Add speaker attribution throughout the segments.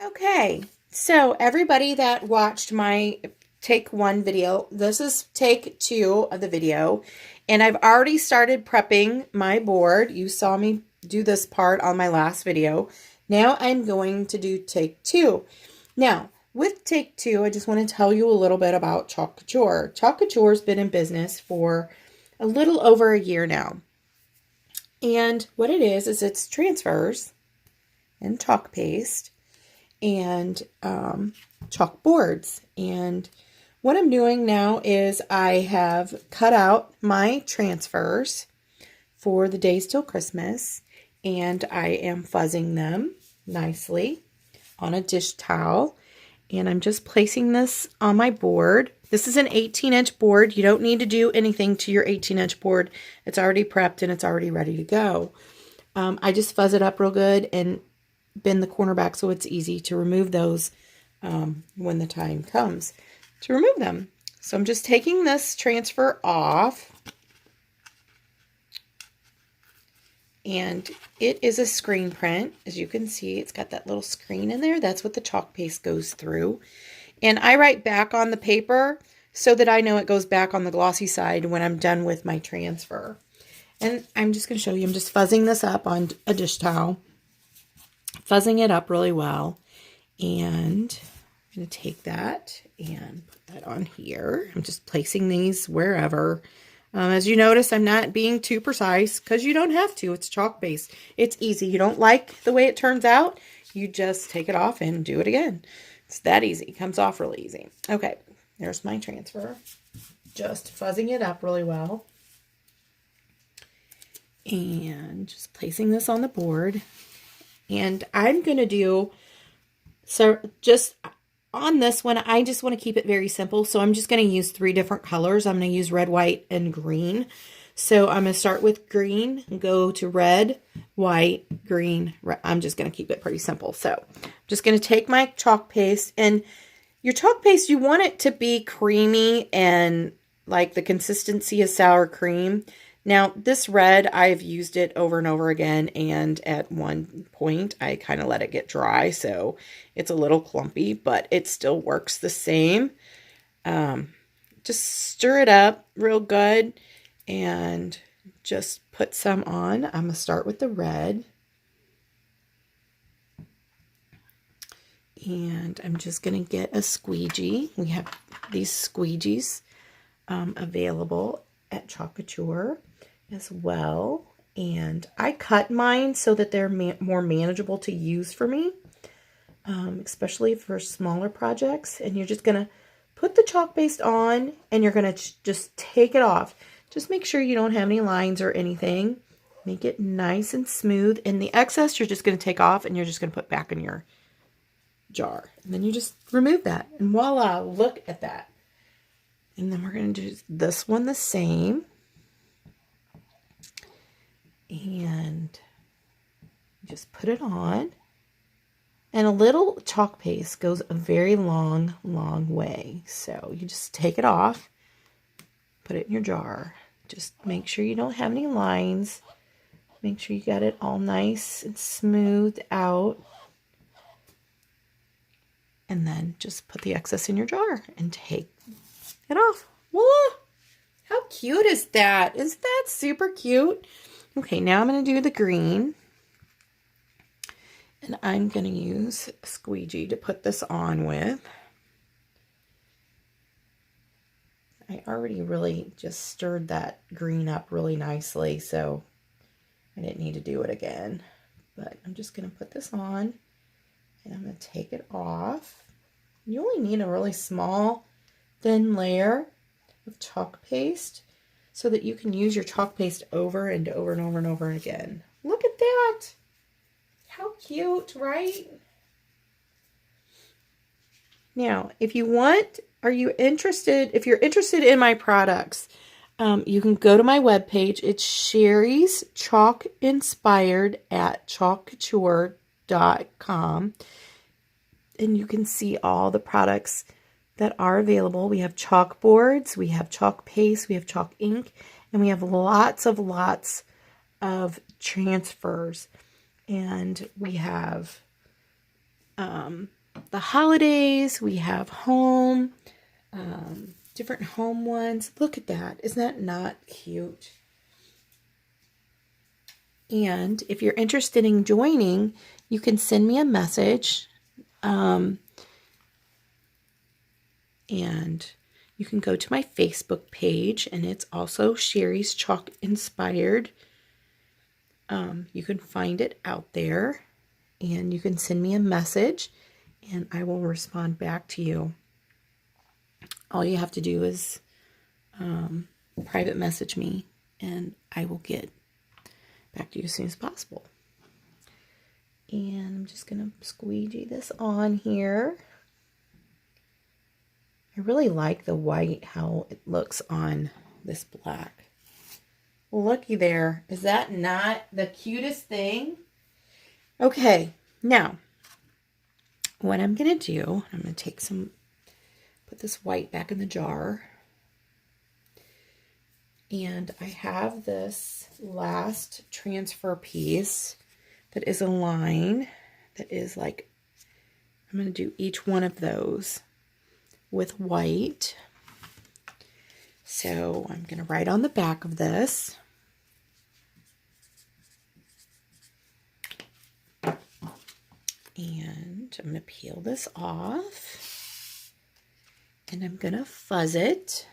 Speaker 1: Okay, so everybody that watched my take one video, this is take two of the video, and I've already started prepping my board. You saw me do this part on my last video. Now I'm going to do take two. Now, with take two, I just want to tell you a little bit about Chalk Couture. Chalk Couture has been in business for a little over a year now. And what it is it's transfers and chalk paste and chalkboards. And what I'm doing now is I have cut out my transfers for the days till Christmas, and I am fuzzing them nicely on a dish towel. And I'm just placing this on my board. This is an 18-inch board. You don't need to do anything to your 18-inch board. It's already prepped and it's already ready to go. I just fuzz it up real good and bend the corner back so it's easy to remove those when the time comes to remove them. So I'm just taking this transfer off. And it is a screen print. As you can see, it's got that little screen in there. That's what the chalk paste goes through. And I write back on the paper so that I know it goes back on the glossy side when I'm done with my transfer. And I'm just going to show you, I'm just fuzzing this up on a dish towel. Fuzzing it up really well. And I'm going to take that and put that on here. I'm just placing these wherever. As you notice, I'm not being too precise because you don't have to. It's chalk based. It's easy. You don't like the way it turns out, you just take it off and do it again. It's that easy. It comes off really easy. Okay, there's my transfer. Just fuzzing it up really well. And just placing this on the board. And I'm going to do, so just on this one, I just want to keep it very simple. So I'm just going to use 3 different colors. I'm going to use red, white, and green. So I'm going to start with green and go to red, white, green. I'm just going to keep it pretty simple. So I'm just going to take my chalk paste, and your chalk paste, you want it to be creamy and like the consistency of sour cream. Now, this red, I've used it over and over again, and at one point, I kind of let it get dry, so it's a little clumpy, but it still works the same. Just stir it up real good, and just put some on. I'm going to start with the red. And I'm just going to get a squeegee. We have these squeegees available at Chalk Couture as well. And I cut mine so that they're more manageable to use for me, especially for smaller projects. And you're just going to put the chalk paste on, and you're going to just take it off. Just make sure you don't have any lines or anything. Make it nice and smooth. And the excess, you're just going to take off, and you're just going to put back in your jar. And then you just remove that. And voila, look at that. And then we're going to do this one the same. And just put it on. And a little chalk paste goes a very long, long way. So you just take it off, put it in your jar. Just make sure you don't have any lines. Make sure you got it all nice and smoothed out. And then just put the excess in your jar and take it off. Voila! How cute is that? Isn't that super cute? Okay, now I'm going to do the green. And I'm going to use a squeegee to put this on with. I already really just stirred that green up really nicely, so I didn't need to do it again. But I'm just going to put this on, and I'm going to take it off. You only need a really small, thin layer of chalk paste so that you can use your chalk paste over and over and over and over again. Look at that! How cute, right? Now, if you want, if you're interested in my products, you can go to my webpage. It's Sherry's Chalk Inspired at chalkcouture.com. And you can see all the products that are available. We have chalkboards, we have chalk paste, we have chalk ink, and we have lots of transfers. And we have the holidays. We have home, different home ones. Look at that. Isn't that not cute? And if you're interested in joining, you can send me a message. And you can go to my Facebook page, and it's also Sherry's Chalk Inspired. You can find it out there, and you can send me a message, and I will respond back to you. All you have to do is private message me, and I will get back to you as soon as possible. And I'm just going to squeegee this on here. I really like the white, how it looks on this black. Looky there. Is that not the cutest thing? Okay, now, what I'm going to do, I'm going to take some, put this white back in the jar. And I have this last transfer piece that is a line that is like, I'm going to do each one of those with white. So I'm going to write on the back of this. And I'm going to peel this off. And I'm going to fuzz it.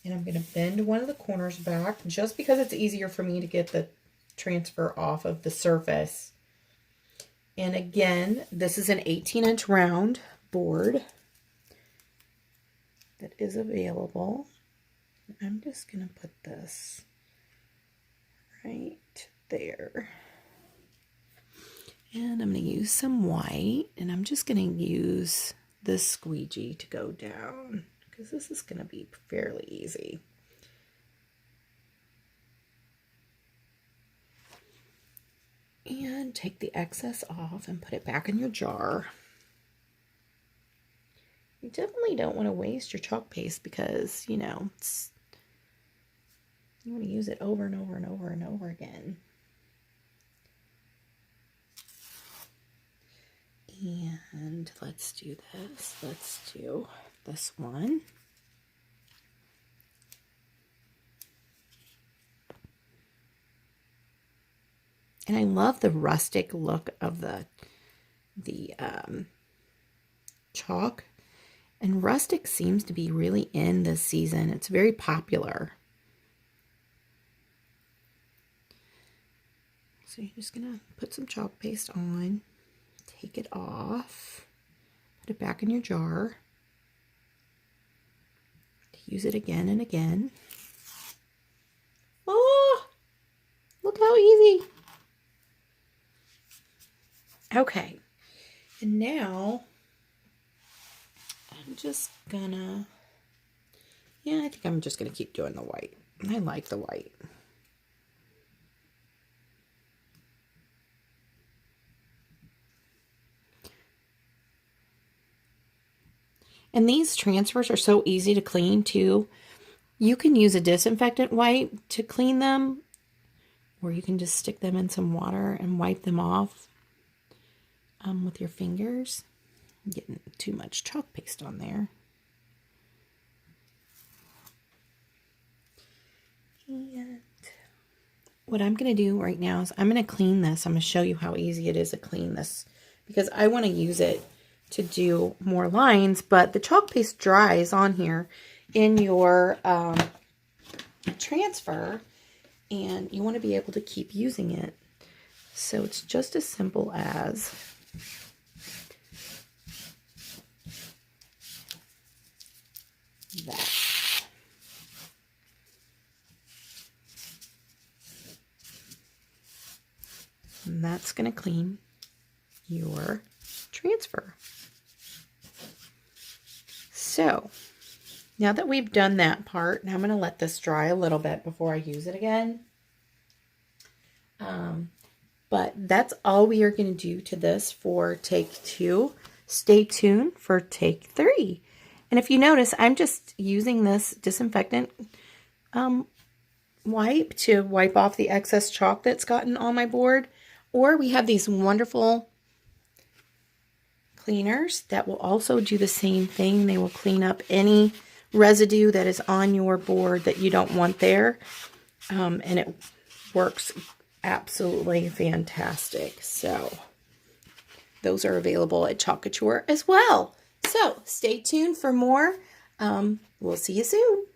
Speaker 1: And I'm going to bend one of the corners back just because it's easier for me to get the transfer off of the surface. And again, this is an 18-inch round board that is available. I'm just going to put this right there. And I'm going to use some white, and I'm just going to use this squeegee to go down, because this is going to be fairly easy. And take the excess off and put it back in your jar. You definitely don't want to waste your chalk paste because, you know, you want to use it over and over and over and over again. And let's do this. Let's do this one. And I love the rustic look of the chalk. And rustic seems to be really in this season. It's very popular. So you're just going to put some chalk paste on, take it off, put it back in your jar. Use it again and again. Oh, look how easy. Okay, and now I'm just gonna, I think I'm just gonna keep doing the white. I like the white. And these transfers are so easy to clean too. You can use a disinfectant wipe to clean them, or you can just stick them in some water and wipe them off with your fingers. I'm getting too much chalk paste on there. And what I'm going to do right now is I'm going to clean this. I'm going to show you how easy it is to clean this because I want to use it to do more lines, but the chalk paste dries on here in your transfer, and you want to be able to keep using it. So it's just as simple as that. And that's going to clean your transfer. So now that we've done that part, now I'm going to let this dry a little bit before I use it again. But that's all we are going to do to this for take 2. Stay tuned for take 3. And if you notice, I'm just using this disinfectant wipe to wipe off the excess chalk that's gotten on my board. Or we have these wonderful cleaners that will also do the same thing. They will clean up any residue that is on your board that you don't want there. And it works absolutely fantastic. So those are available at Chalk Couture as well. So stay tuned for more. We'll see you soon.